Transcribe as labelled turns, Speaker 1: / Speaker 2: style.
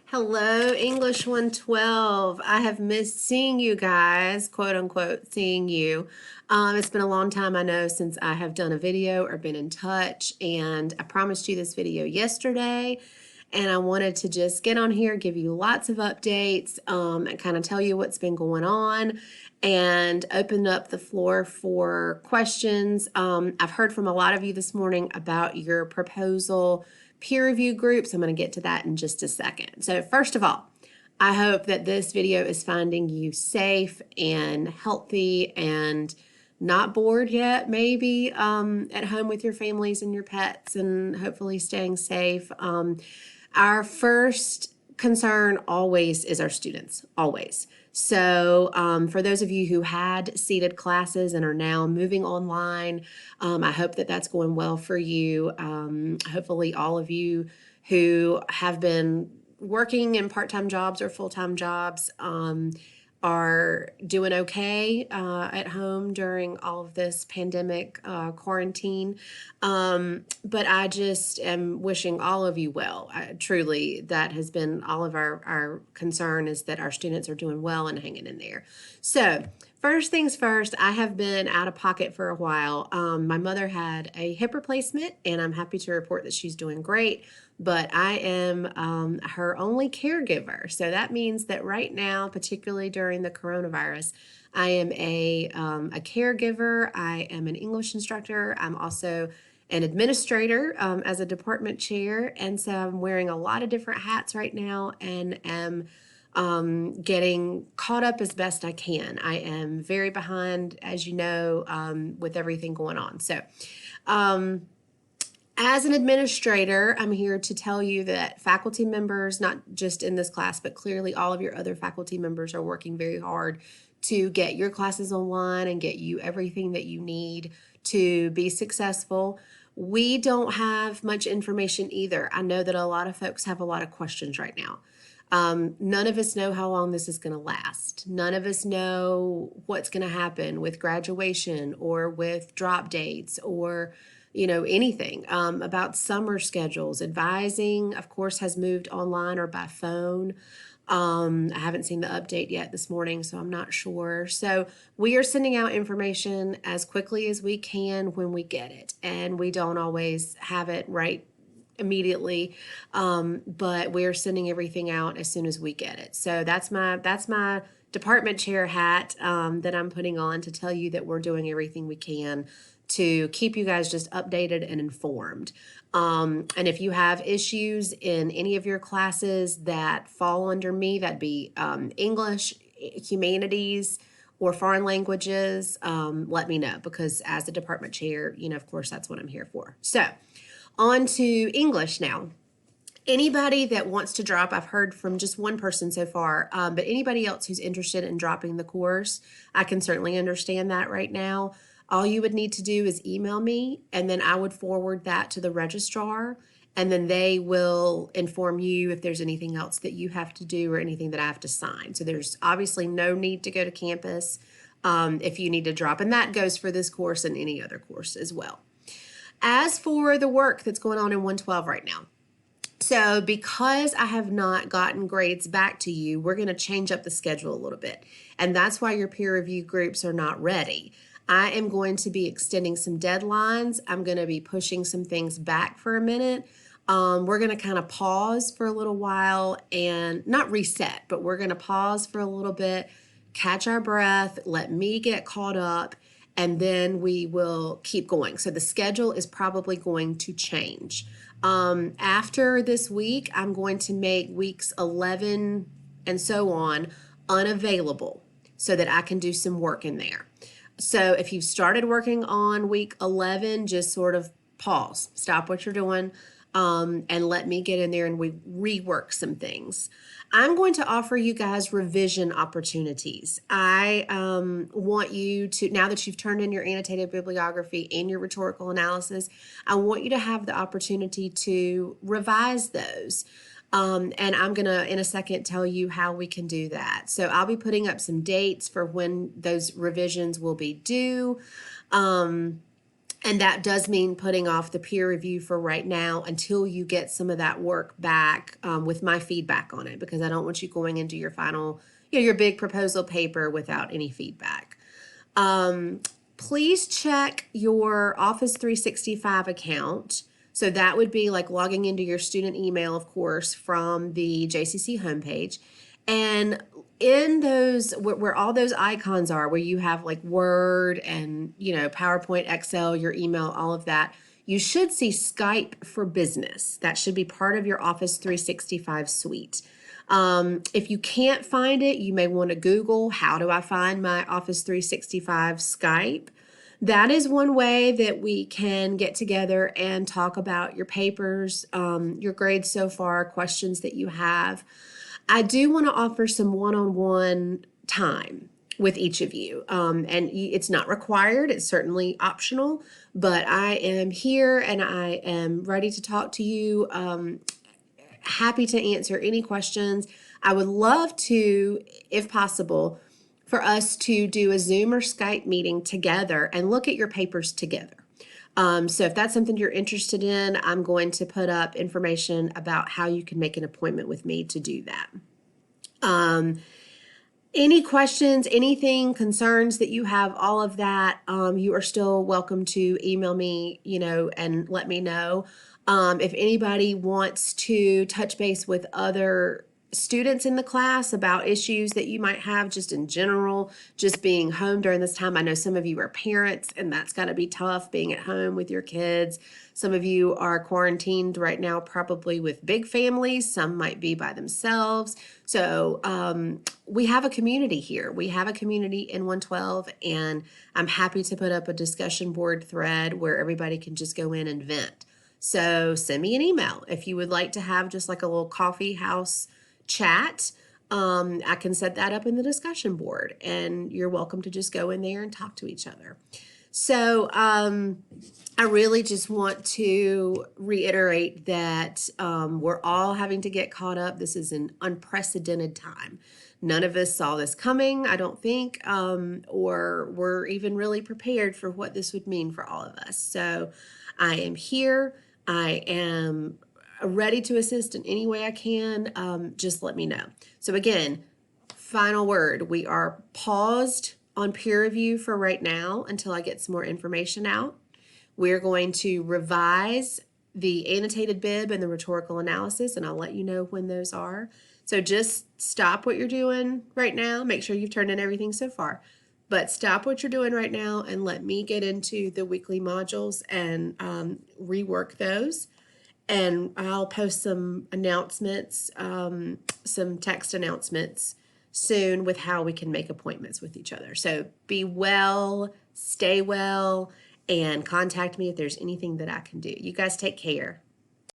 Speaker 1: Hello, English 112. I have missed seeing you guys, quote unquote, seeing you. It's been a long time, I know, since I have done a video or been in touch, and I promised you this video yesterday, and I wanted to just get on here, give you lots of updates, and kind of tell you what's been going on, and open up the floor for questions. I've heard from a lot of you this morning about your proposal peer review groups. I'm going to get to that in just a second. So first of all, I hope that this video is finding you safe and healthy and not bored yet, maybe at home with your families and your pets, and hopefully staying safe. Our first concern always is our students, always. So for those of you who had seated classes and are now moving online, I hope that that's going well for you. Hopefully all of you who have been working in part-time jobs or full-time jobs are doing okay at home during all of this pandemic quarantine. But I just am wishing all of you well. Truly, that has been all of our concern, is that our students are doing well and hanging in there. So first things first, I have been out of pocket for a while. My mother had a hip replacement, and I'm happy to report that she's doing great. But I am her only caregiver. So that means that right now, particularly during the coronavirus, I am a caregiver. I am an English instructor. I'm also an administrator as a department chair. And so I'm wearing a lot of different hats right now and am getting caught up as best I can. I am very behind, as you know, with everything going on. So, as an administrator, I'm here to tell you that faculty members, not just in this class, but clearly all of your other faculty members are working very hard to get your classes online and get you everything that you need to be successful. We don't have much information either. I know that a lot of folks have a lot of questions right now. None of us know how long this is going to last. None of us know what's going to happen with graduation or with drop dates or anything about summer schedules. Advising, of course, has moved online or by phone. I haven't seen the update yet this morning, so I'm not sure. So we are sending out information as quickly as we can when we get it, and we don't always have it right immediately, but we're sending everything out as soon as we get it. So that's my department chair hat that I'm putting on to tell you that we're doing everything we can to keep you guys just updated and informed. And if you have issues in any of your classes that fall under me, that'd be English, humanities, or foreign languages, let me know, because as the department chair, of course, that's what I'm here for. So on to English now. Anybody that wants to drop, I've heard from just one person so far, but anybody else who's interested in dropping the course, I can certainly understand that right now. All you would need to do is email me, and then I would forward that to the registrar, and then they will inform you if there's anything else that you have to do or anything that I have to sign. So there's obviously no need to go to campus if you need to drop, and that goes for this course and any other course as well. As for the work that's going on in 112 right now, so because I have not gotten grades back to you, we're going to change up the schedule a little bit, and that's why your peer review groups are not ready. I am going to be extending some deadlines. I'm going to be pushing some things back for a minute. We're going to kind of pause for a little while and not reset, but we're going to pause for a little bit, catch our breath, let me get caught up, and then we will keep going. So the schedule is probably going to change. After this week, I'm going to make weeks 11 and so on unavailable so that I can do some work in there. So if you've started working on week 11, just sort of pause, stop what you're doing, and let me get in there and we rework some things. I'm going to offer you guys revision opportunities. I want you to, now that you've turned in your annotated bibliography and your rhetorical analysis, I want you to have the opportunity to revise those. And I'm going to, in a second, tell you how we can do that. So I'll be putting up some dates for when those revisions will be due. And that does mean putting off the peer review for right now until you get some of that work back with my feedback on it, because I don't want you going into your final, your big proposal paper without any feedback. Please check your Office 365 account. So that would be like logging into your student email, of course, from the JCC homepage. And in those, where all those icons are, where you have like Word and, PowerPoint, Excel, your email, all of that, you should see Skype for Business. That should be part of your Office 365 suite. If you can't find it, you may want to Google, how do I find my Office 365 Skype? That is one way that we can get together and talk about your papers, your grades so far, questions that you have. I do want to offer some one-on-one time with each of you. And it's not required, it's certainly optional, but I am here and I am ready to talk to you. Happy to answer any questions. I would love to, if possible, for us to do a Zoom or Skype meeting together and look at your papers together. So if that's something you're interested in, I'm going to put up information about how you can make an appointment with me to do that. Any questions, anything, concerns that you have, all of that, you are still welcome to email me, and let me know. If anybody wants to touch base with other students in the class about issues that you might have just in general, just being home during this time. I know some of you are parents and that's got to be tough being at home with your kids. Some of you are quarantined right now, probably with big families. Some might be by themselves. So we have a community here. We have a community in 112, and I'm happy to put up a discussion board thread where everybody can just go in and vent. So send me an email if you would like to have just like a little coffee house chat. I can set that up in the discussion board, and you're welcome to just go in there and talk to each other. So I really just want to reiterate that we're all having to get caught up. This is an unprecedented time. None of us saw this coming, I don't think, or were even really prepared for what this would mean for all of us. So I am here. I am ready to assist in any way I can. Just let me know. So again, final word, we are paused on peer review for right now until I get some more information out. We're going to revise the annotated bib and the rhetorical analysis, and I'll let you know when those are. So just stop what you're doing right now. Make sure you've turned in everything so far, but stop what you're doing right now and let me get into the weekly modules and rework those. And I'll post some announcements, some text announcements soon with how we can make appointments with each other. So be well, stay well, and contact me if there's anything that I can do. You guys take care.